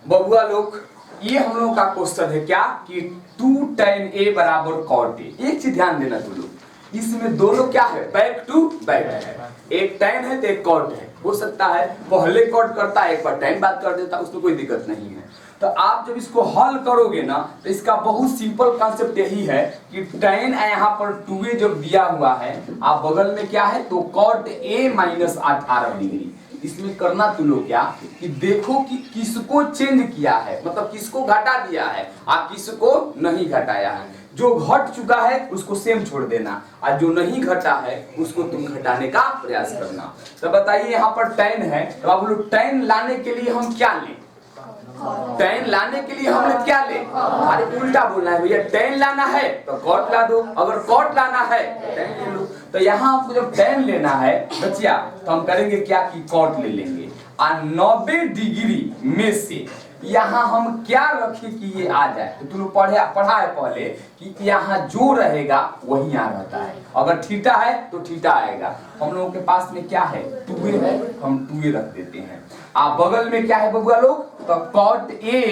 बबुआ लोग, ये हम लोग का क्वेश्चन है क्या कि 2 tan a बराबर cot a। एक चीज ध्यान देना तुम लोग, इसमें दोनों क्या है, बैक टू बैक है। एक tan है तो एक cot है। हो सकता है पहले cot करता है, एक बार tan बात कर देता, उसमें कोई दिक्कत नहीं है। तो आप जब इसको हल करोगे ना, तो इसका बहुत सिंपल कॉन्सेप्ट यही है कि tan यहाँ पर 2a जब दिया हुआ है, आप बगल में क्या है तो cot a माइनस 18 डिग्री। इसमें करना तुम लोग क्या कि देखो कि किसको चेंज किया है, मतलब किसको घटा दिया है और किसको नहीं घटाया है। जो घट चुका है उसको सेम छोड़ देना, और जो नहीं घटा है उसको तुम घटाने का प्रयास करना। तो बताइए यहाँ पर tan है, तो आप लोग tan लाने के लिए हम क्या लें, tan लाने के लिए हमने क्या ले, अरे उल्टा बोलना है भैया, tan लाना है तो cot ला दो, अगर cot लाना है tan ले लो। तो यहाँ आपको जब tan लेना है बच्चिया, तो हम करेंगे क्या कि cot ले लेंगे, और 90 डिग्री में से यहाँ हम क्या रखें कि ये आ जाए। तो तुम पढ़ा है पहले कि यहाँ जो रहेगा वही यहाँ रहता है, अगर थीटा है तो थीटा आएगा। हम लोगों के पास में क्या है 2a है, हम 2a रख देते हैं। आप बगल में क्या है बबुआ लोग, तो cot a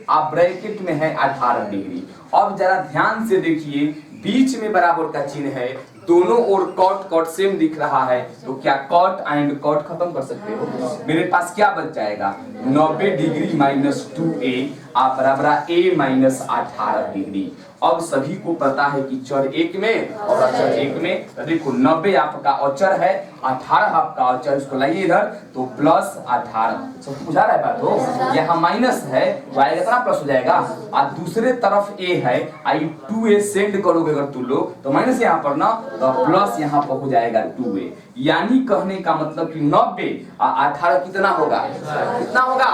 आप ब्रैकेट में है 18 डिग्री। अब जरा ध्यान से देखिए, बीच में बराबर का चिन्ह है, दोनों ओर cot सेम दिख रहा है, तो क्या cot एंड cot खत्म कर सकते हो। मेरे पास क्या बच जाएगा 90 डिग्री माइनस 2a आप बराबर a माइनस 18 डिग्री। अब सभी को पता है कि चर एक में और अचर एक में, तो देखो 90 आपका अचर है, 18 आपका अचर, इसको लाइए इधर तो प्लस 18। सब बुझा रहा है बात हो, यहाँ माइनस है तो आएगा इतना प्लस हो जाएगा, और दूसरे तरफ a है, आई 2a सेंड करोगे अगर तुम लोग तो माइनस यहाँ पर ना, तो प्लस यहाँ पर हो जाएगा 2a। यानी कहने का मतलब कि 90 और 18 कितना होगा, कितना होगा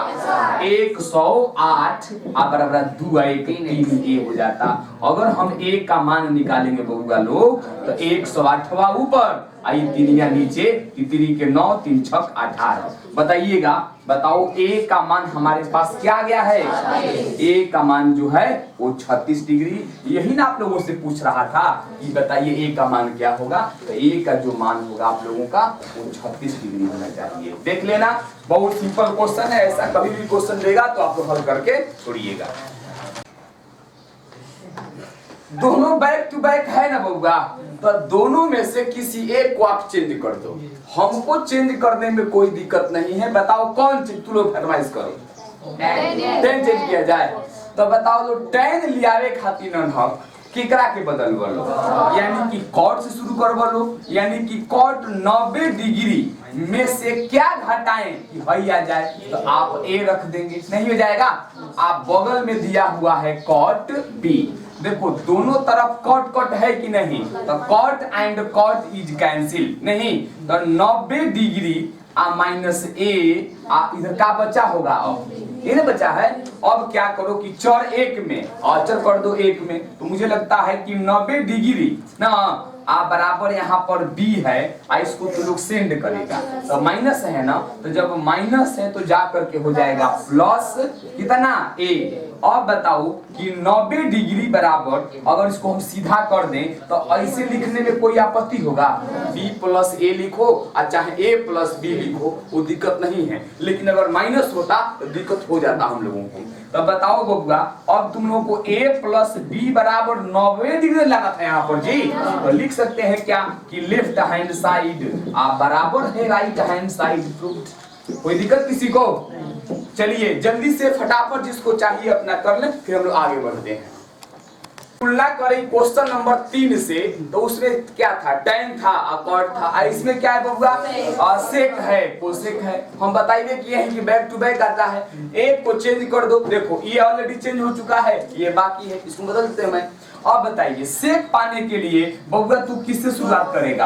108 बराबर 2 3a हो जाता। अगर हम a का मान निकालेंगे बबुआ लोग तो 108वां ऊपर आई 3 नीचे, 3 के 9 3 छक 18। बताइएगा, बताओ a का मान हमारे पास क्या आ गया है, a का मान जो है वो 36 डिग्री। यही ना आप लोगों से पूछ रहा था कि बताइए a का मान क्या होगा, तो a का जो मान होगा आप लोगों का वो 36 डिग्री होना चाहिए। देख लेना, बहुत सिंपल क्वेश्चन है, ऐसा कभी भी क्वेश्चन देगा तो आप लोग हल करके छोड़िएगा। दोनों बैक टू बैक है ना बबुआ, तो दोनों में से किसी एक को आप चेंज कर दो, हमको चेंज करने में कोई दिक्कत नहीं है। बताओ कौन चीज तुम लोग फरमाइश करो, tan चेंज किया जाए। तो बताओ लो tan लियावे खातिर न हम केकरा के बदल बोलो, यानी कि cot से शुरू कर बोलो, यानी कि cot 90 डिग्री में से क्या घटाएं कि भाई आ जाए, तो आप a रख देंगे, नहीं हो जाएगा। आप बगल में दिया हुआ है cot b, देखो दोनों तरफ cot है कि नहीं, तो cot and cot is cancel, नहीं तो 90 डिग्री माइनस a इधर का बचा होगा, अब ये बचा है। अब क्या करो कि चर एक में अचर कर दो एक में, तो मुझे लगता है कि 90 डिग्री ना बराबर यहाँ पर b है, इसको तो लोग सेंड करेगा, तो माइनस है ना, तो जब माइनस है तो जा करके हो जाएगा प्लस कितना a। अब बताओ कि 90 डिग्री बराबर अगर इसको हम सीधा कर दें तो ऐसे लिखने में कोई आपत्ति होगा, b प्लस a लिखो और चाहे a प्लस b लिखो, वो दिक्कत नहीं है। लेकिन अगर माइनस होता तो दिक्कत हो जाता हम लोगों को। तो बताओ बबुआ, अब तुम लोगों को a प्लस b बराबर 90 डिग्री लगा था यहाँ पर जी, तो लिख सकते हैं क्या कि लेफ्ट हैंड साइड बराबर है राइट हैंड साइड प्रूव्ड। कोई दिक्कत किसी को? चलिए जल्दी से फटाफट जिसको चाहिए अपना कर ले, फिर हम लोग आगे बढ़ते हैं। तुलना करें क्वेश्चन नंबर 3 से, तो उसमें क्या था, tan था cot था, इसमें क्या है बबुआ सेक है कोसेक है। हम बताइए कि ये है कि बैक टू बैक आता है, एक को चेंज कर दो, देखो ये ऑलरेडी चेंज हो चुका है, ये बाकी है, इसको बदल देते हैं मैं। अब बताइए सेक पाने के लिए बबुआ तू किससे शुरुआत करेगा,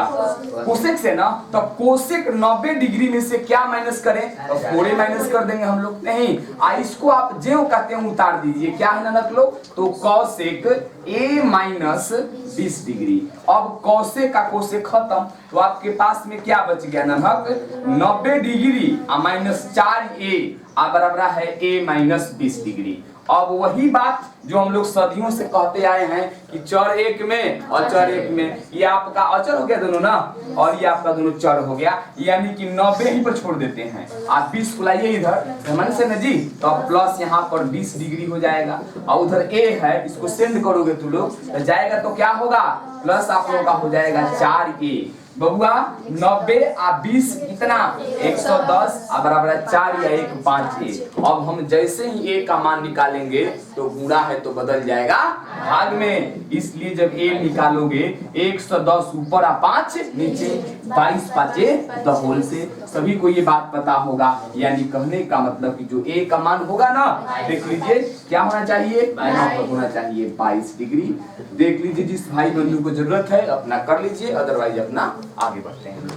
कोसेक से ना, तो कोसेक 90 डिग्री में से क्या माइनस करें, तो 4 माइनस कर देंगे हम लोग, नहीं इसको आप जो कहते हैं उतार दीजिए, क्या है ना लोग, तो कोसेक a माइनस 20 डिग्री। अब कोसेक का कोसेक खत्म, तो आपके पास में क्या बच गया नमक 90 डिग्री माइनस 4a आ बराबर है a माइनस 20 डिग्री। अब वही बात जो हम लोग सदियों से कहते आए हैं कि चर एक में और चर एक में, ये आपका अचर हो गया दोनों ना, और ये आपका दोनों चर हो गया, यानी कि 90 ही पर छोड़ देते हैं। आप 20 को लाइए इधर समझ से ना जी, तो अब प्लस यहाँ पर 20 डिग्री हो जाएगा, और उधर a है, इसको सेंड करोगे तुम लोग तो जाएगा, तो क्या होगा प्लस आप लोगों का हो जाएगा 4a बबुआ 90 आ 20 कितना 110 बराबर 4 या 1 5a। अब हम जैसे ही a का मान निकालेंगे तो गुणा है तो बदल जाएगा भाग में, इसलिए जब a निकालोगे 110 ऊपर आ 5 नीचे 22 5 द होल से। सभी को ये बात पता होगा, यानी कहने का मतलब कि जो a का मान होगा ना, देख लीजिए क्या होना चाहिए, यहाँ पर होना चाहिए 22 डिग्री। देख लीजिए जिस भाई बंधु को जरूरत है अपना कर लीजिए, अदरवाइज अपना आगे बढ़ते हैं।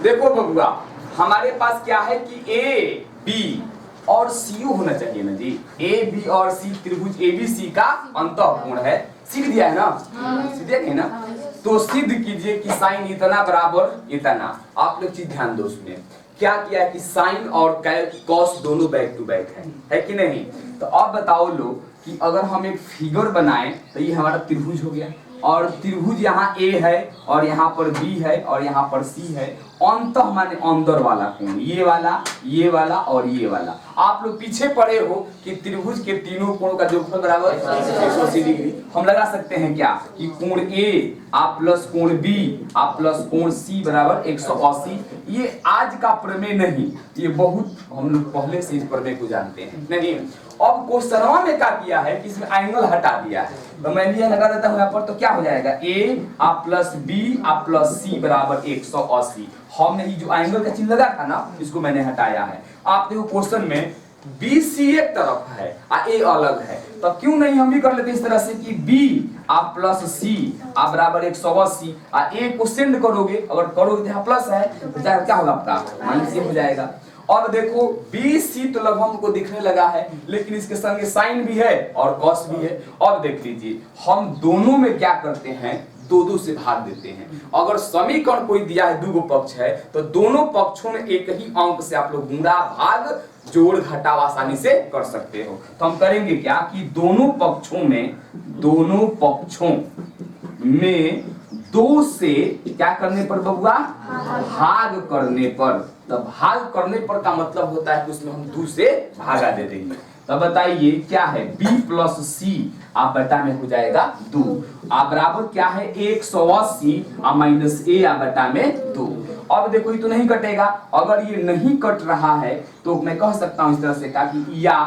देखो बबुआ हमारे पास क्या है कि ए बी और सी होना चाहिए ना जी, ए बी और सी त्रिभुज एबीसी का अंतःकोण है, सीख दिया है ना, सीधे है ना, तो सिद्ध कीजिए कि साइन इतना बराबर इतना। आप लोग चीज ध्यान दो, उसमें क्या किया कि साइन और कॉस दोनों बैक टू बैक है कि नहीं। तो अब बताओ लोग कि अगर हम एक फिगर बनाएं तो ये हमारा त्रिभुज हो गया, और त्रिभुज यहाँ A है और यहाँ पर B है और यहाँ पर C है, अंतः माने अंदर वाला कोण, ये वाला और ये वाला। आप लोग पीछे पढ़े हो कि त्रिभुज के तीनों कोणों का जोगफल बराबर 180 डिग्री। हम लगा सकते हैं क्या कि कोण A आप प्लस कोण B आप प्लस कोण C बराबर 180। ये आज का प्रमेय नहीं, ये बहुत हम लोग पहले से इस प्रमेय को जानते हैं नहीं। अब क्वेश्चन में क्या किया है कि इसमें एंगल हटा दिया है, तो मैं भी लगा देता हूं यहाँ पर, तो क्या हो जाएगा a आप प्लस b आप प्लस c बराबर 180। हमने ये जो एंगल का चिन्ह लगा था ना, इसको मैंने हटाया है। आप देखो क्वेश्चन में BC एक तरफ है और A अलग है, तो क्यों नहीं हम भी कर लेते इस तरह से कि B आप प्लस C आप बराबर 180 और A को सेंड करोगे, अगर करोगे यहाँ प्लस है तो क्या होगा आपका माइनस हो जाएगा। और देखो BC तो लगभग हमको दिखने लगा है, लेकिन इसके संगे साइन भी है और कॉस भी है। अब देख लीजिए हम दोनों में क्या करते हैं, दो से भाग देते हैं। अगर समीकरण कोई दिया है, दो पक्ष है, तो दोनों पक्षों में एक ही अंक से आप लोग गुणा भाग जोड़ घटाव आसानी से कर सकते हो। तो हम करेंगे क्या कि दोनों पक्षों में 2 से क्या करने पर बबुआ भाग करने पर, तो भाग करने पर का मतलब होता है कि उसमें हम 2 से भागा दे देंगे। तो बताइए क्या है b प्लस c आप बटा में हो जाएगा 2 आप बराबर क्या है 180 माइनस a आप बटा में 2। अब देखो ये तो नहीं कटेगा, अगर ये नहीं कट रहा है तो मैं कह सकता हूं इस तरह से का कि या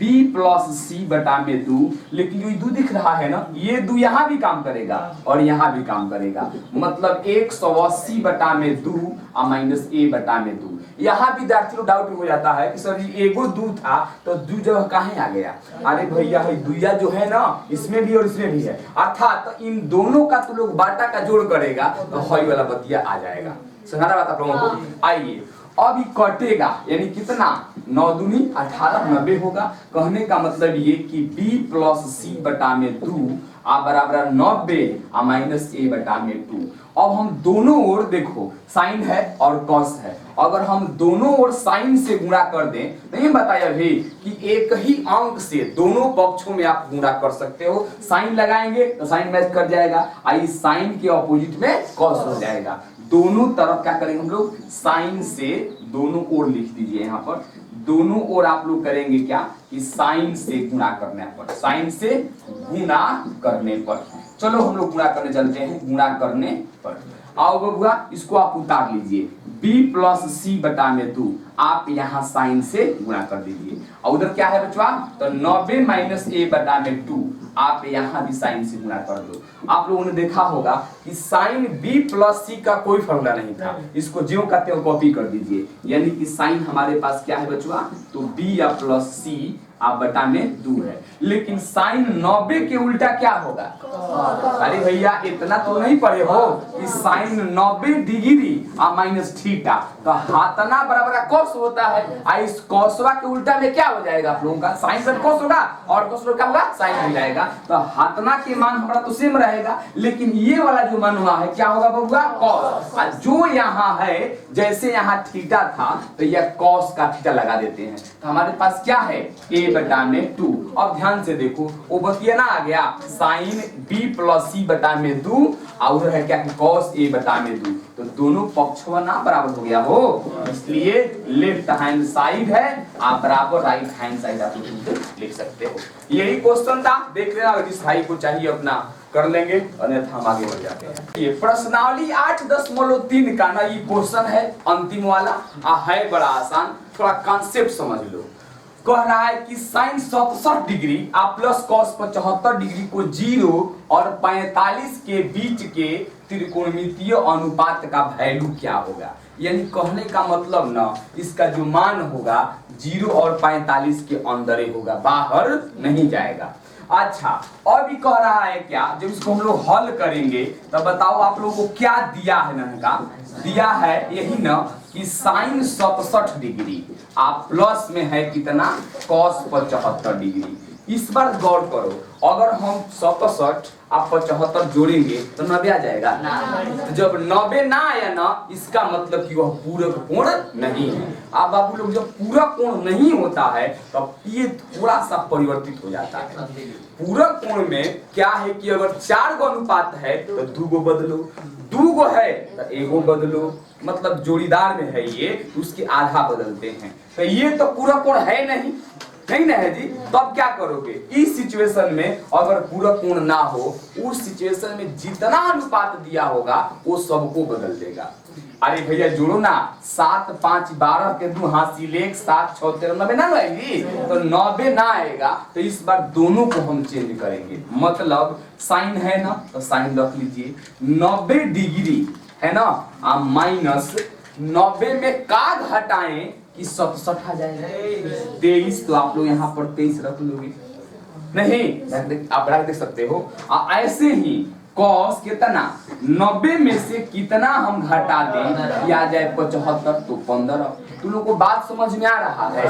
b प्लस c बटा में 2, लेकिन जो 2 दिख रहा है ना, ये 2 यहाँ भी काम करेगा और यहाँ भी काम करेगा, मतलब 180 बटा में 2 माइनस a बटा में 2। यहाँ विद्यार्थी को डाउट हो जाता है कि सर जी एगो 2 था तो 2 जगह कहाँ आ गया। अरे भैया है दुइया जो है ना, इसमें भी और इसमें भी है, अर्थात तो इन दोनों का तो लोग बाटा का जोड़ करेगा तो हई वाला बतिया आ जाएगा। समझा बात आप लोगों को। आइए अब ये कटेगा, यानी कितना 9 दूनी 18 90 होगा। कहने का मतलब ये कि b प्लस c बटा में 2 बराबर 90 माइनस a बटा में 2। अब हम दोनों ओर देखो साइन है और कॉस है, अगर हम दोनों ओर साइन से गुणा कर दें, नहीं बताया भी कि एक ही अंक से दोनों पक्षों में आप गुणा कर सकते हो। साइन लगाएंगे तो साइन मैच कर जाएगा, आई साइन के ऑपोजिट में कॉस हो जाएगा। दोनों तरफ क्या करेंगे हम लोग, साइन से दोनों ओर लिख दीजिए, यहाँ पर दोनों ओर आप लोग करेंगे क्या कि साइन से गुणा करने पर, साइन से गुणा करने पर। चलो हम लोग गुणा करने चलते हैं, गुणा करने पर आओ बबुआ इसको आप उतार लीजिए, b प्लस c बटा में 2 आप यहाँ साइन से गुणा कर दीजिए, और उधर क्या है बचवा, तो 90 माइनस a बटा में 2 आप यहाँ भी साइन से गुणा कर दो। आप लोगों ने देखा होगा कि साइन b प्लस c का कोई फॉर्मूला नहीं था, इसको ज्यों का त्यों कॉपी कर दीजिए, यानी कि साइन हमारे पास क्या है बचवा, तो b या प्लस c आप बटा में 2 है। लेकिन साइन 90 के उल्टा क्या होगा? अरे भैया इतना तो नहीं पढ़े हो कि साइन 90 डिग्री माइनस थीटा तो हाथना बराबर कॉस होता है। इस कॉसवा के उल्टा में क्या हो जाएगा आप लोगों का? साइन पर कॉस होगा और कॉस पर क्या होगा? साइन हो जाएगा। तो हाथना के मान हमारा तो सेम रहेगा, लेकिन ये वाला जो मान हुआ है क्या होगा बबुआ? कॉस। और जो यहाँ है जैसे यहाँ थीटा था तो यह कॉस का थीटा लगा देते हैं। तो हमारे पास क्या है? a बटा में 2। अब ध्यान से देखो वो बतिया ना आ गया साइन b प्लस c बटा में 2 और है क्या? कॉस a बटा में 2। तो दोनों पक्षों ना बराबर हो गया हो, इसलिए लेफ्ट हैंड साइड है आप बराबर राइट हैंड साइड आप लिख सकते हो। यही क्वेश्चन था, देख लेना जिस भाई को चाहिए अपना कर लेंगे, अन्यथा हम आगे बढ़ जाते हैं। ये प्रश्नावली 8.3 का ना ये क्वेश्चन है अंतिम वाला, है बड़ा आसान, थोड़ा कॉन्सेप्ट समझ लो। कह रहा है कि साइन 67 डिग्री आप प्लस कॉस 75 डिग्री को 0 और 45 के बीच के त्रिकोणमितीय अनुपात का वैल्यू क्या होगा? यानी कहने का मतलब ना इसका जो मान होगा 0 और 45 के अंदर ही होगा, बाहर नहीं जाएगा। अच्छा अभी कह रहा है क्या, जब इसको हम लोग हल करेंगे तो बताओ आप लोगों को क्या दिया है ना? का दिया है यही ना कि साइन 67 डिग्री आप प्लस में है कितना? Cos 75 degree. इस बार गौर करो, अगर हम 67 आप 75 जोड़ेंगे तो 90 आ जाएगा ना। तो जब 90 ना आया ना इसका मतलब कि वह पूरक कोण नहीं है। आप बाबू लोग जब पूरक कोण नहीं होता है तो ये थोड़ा सा परिवर्तित हो जाता है। पूरक कोण में क्या है कि अगर 4 गो अनुपात है तो 2 गो बदलो, 2 गो है तो 1 गो बदलो, मतलब जोड़ीदार में है ये उसके आधा बदलते हैं। तो ये तो पूरक कोण है नहीं ना है जी। तो अब क्या करोगे इस सिचुएशन में? अगर पूरक कोण ना हो उस सिचुएशन में जितना अनुपात दिया होगा वो सबको बदल देगा। अरे भैया जोड़ो ना, 7 5 12 के 2 हासिल 1 7 6 13 90 ना आएगी, तो 90 ना आएगा। तो इस बार दोनों को हम चेंज करेंगे, मतलब साइन है ना तो साइन रख लीजिए 90 डिग्री है ना माइनस 90 में का घटाएं कि 67 आ जाएगा 23। तो आप लोग यहाँ पर 23 रख लोगे नहीं, आप रख दे सकते हो। ऐसे ही कॉस कितना 90 में से कितना हम घटा दें कि आ जाए 75 तो 15। तुम लोग को बात समझ में आ रहा है?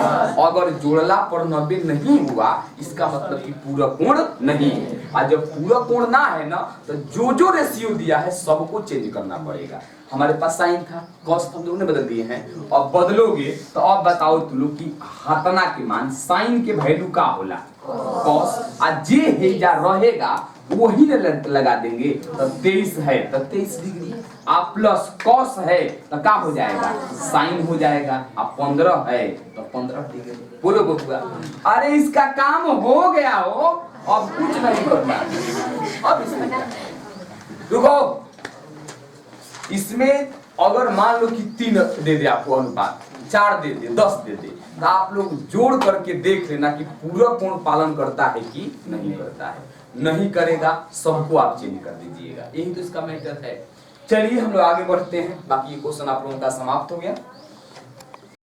अगर जोड़ला पर 90 नहीं हुआ इसका मतलब कि पूरक कोण नहीं है। और जब पूरक कोण ना है ना तो जो रेशियो दिया है सबको चेंज करना पड़ेगा। हमारे पास साइन था, कॉस हम लोगों ने बदल दिए हैं। और बदलोगे तो अब बताओ तुम लोग की हाथना के मान साइन के वैल्यू का होला कॉस, जे है जा रहेगा वही लगा देंगे। तो 23 है तो 23 डिग्री आप प्लस कॉस है तो क्या हो जाएगा? साइन हो जाएगा। आप 15 है तो 15 डिग्री। बोलो बबुआ, अरे इसका काम हो गया हो, अब कुछ नहीं करना। अब इसमें रुको, इसमें अगर मान लो कि 3 दे दे आपको अनुपात, 4 दे दे, 10 दे दे, तो आप लोग जोड़ करके देख लेना कि पूरक कोण पालन करता है कि नहीं करता है। नहीं करेगा सबको आप चेंज कर दीजिएगा, यही तो इसका मैटर है। चलिए हम लोग आगे बढ़ते हैं, बाकी ये क्वेश्चन आप लोगों का समाप्त हो गया।